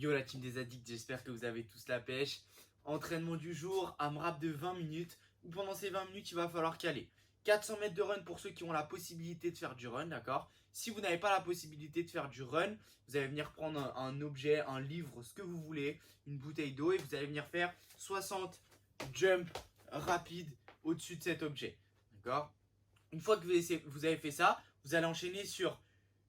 Yo la team des addicts, j'espère que vous avez tous la pêche. Entraînement du jour, AMRAP de 20 minutes, où pendant ces 20 minutes il va falloir caler 400 mètres de run pour ceux qui ont la possibilité de faire du run, d'accord. Si vous n'avez pas la possibilité de faire du run, vous allez venir prendre un objet, un livre, ce que vous voulez, une bouteille d'eau, et vous allez venir faire 60 jumps rapides au-dessus de cet objet, d'accord. Une fois que vous avez fait ça, vous allez enchaîner sur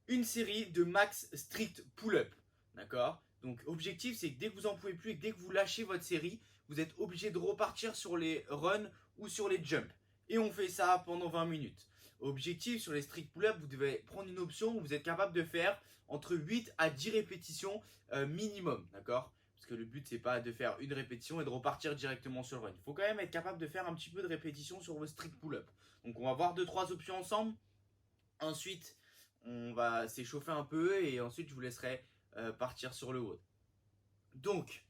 une série de max strict pull-up, d'accord. Donc objectif, c'est que dès que vous en pouvez plus et que dès que vous lâchez votre série, vous êtes obligé de repartir sur les runs ou sur les jumps. Et on fait ça pendant 20 minutes. Objectif, sur les strict pull-up, vous devez prendre une option où vous êtes capable de faire entre 8 à 10 répétitions minimum, d'accord. Parce que le but, c'est pas de faire une répétition et de repartir directement sur le run. Il faut quand même être capable de faire un petit peu de répétition sur vos strict pull-up. Donc on va voir 2-3 options ensemble. Ensuite, on va s'échauffer un peu et ensuite je vous laisserai partir sur le WOD. Donc,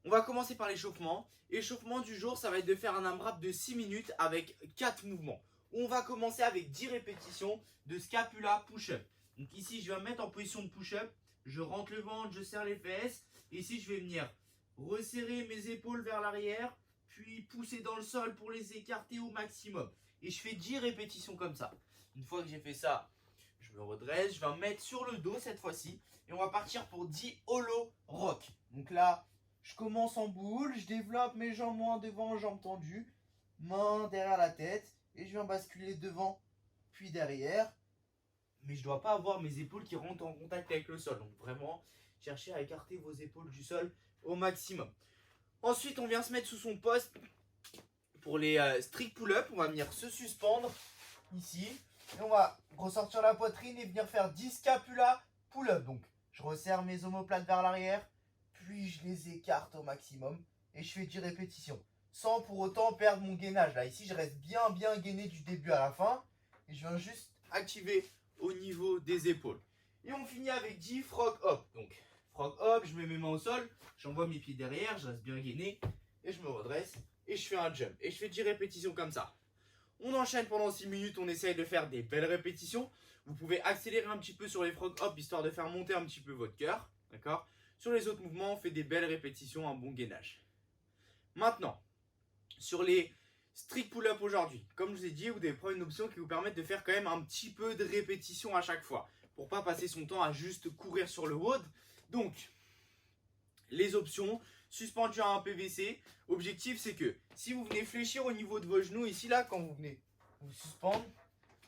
on va commencer par l'échauffement. Échauffement du jour, ça va être de faire un AMRAP de 6 minutes avec 4 mouvements. On va commencer avec 10 répétitions de scapula push-up. Donc ici, je vais me mettre en position de push-up. Je rentre le ventre, je serre les fesses. Et ici, je vais venir resserrer mes épaules vers l'arrière, puis pousser dans le sol pour les écarter au maximum. Et je fais 10 répétitions comme ça. Une fois que j'ai fait ça, je me redresse, je vais me mettre sur le dos cette fois-ci. Et on va partir pour 10 hollow rock. Donc là, je commence en boule, je développe mes jambes moins devant, jambes tendues. Main derrière la tête. Et je viens basculer devant, puis derrière. Mais je ne dois pas avoir mes épaules qui rentrent en contact avec le sol. Donc vraiment, cherchez à écarter vos épaules du sol au maximum. Ensuite, on vient se mettre sous son poste pour les strict pull-up. On va venir se suspendre ici. Et on va ressortir la poitrine et venir faire 10 scapula pull-up. Donc, je resserre mes omoplates vers l'arrière, puis je les écarte au maximum et je fais 10 répétitions. Sans pour autant perdre mon gainage. Là, ici, je reste bien gainé du début à la fin. Et je viens juste activer au niveau des épaules. Et on finit avec 10 frog hop. Donc, frog hop, je mets mes mains au sol, j'envoie mes pieds derrière, je reste bien gainé et je me redresse et je fais un jump. Et je fais 10 répétitions comme ça. On enchaîne pendant 6 minutes, on essaye de faire des belles répétitions. Vous pouvez accélérer un petit peu sur les frog hop histoire de faire monter un petit peu votre cœur. D'accord. Sur les autres mouvements, on fait des belles répétitions, un bon gainage. Maintenant, sur les strict pull-up aujourd'hui, comme je vous ai dit, vous devez prendre une option qui vous permette de faire quand même un petit peu de répétition à chaque fois. Pour pas passer son temps à juste courir sur le WOD. Donc, les options, suspendu à un PVC. Objectif, c'est que si vous venez fléchir au niveau de vos genoux, ici là, quand vous venez vous suspendre,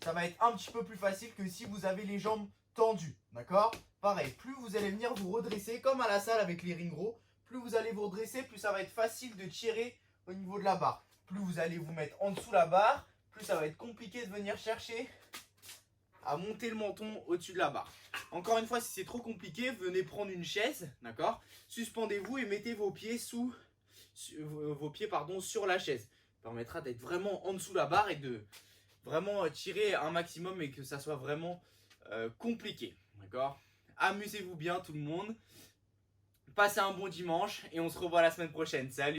ça va être un petit peu plus facile que si vous avez les jambes tendues, d'accord. Pareil, plus vous allez venir vous redresser, comme à la salle avec les ring rows, plus vous allez vous redresser, plus ça va être facile de tirer au niveau de la barre. Plus vous allez vous mettre en dessous la barre, plus ça va être compliqué de venir chercher à monter le menton au-dessus de la barre. Encore une fois, si c'est trop compliqué, venez prendre une chaise, d'accord. Suspendez-vous et mettez vos pieds sur la chaise. Ça permettra d'être vraiment en dessous de la barre et de vraiment tirer un maximum et que ça soit vraiment compliqué, d'accord. Amusez-vous bien tout le monde. Passez un bon dimanche et on se revoit la semaine prochaine. Salut!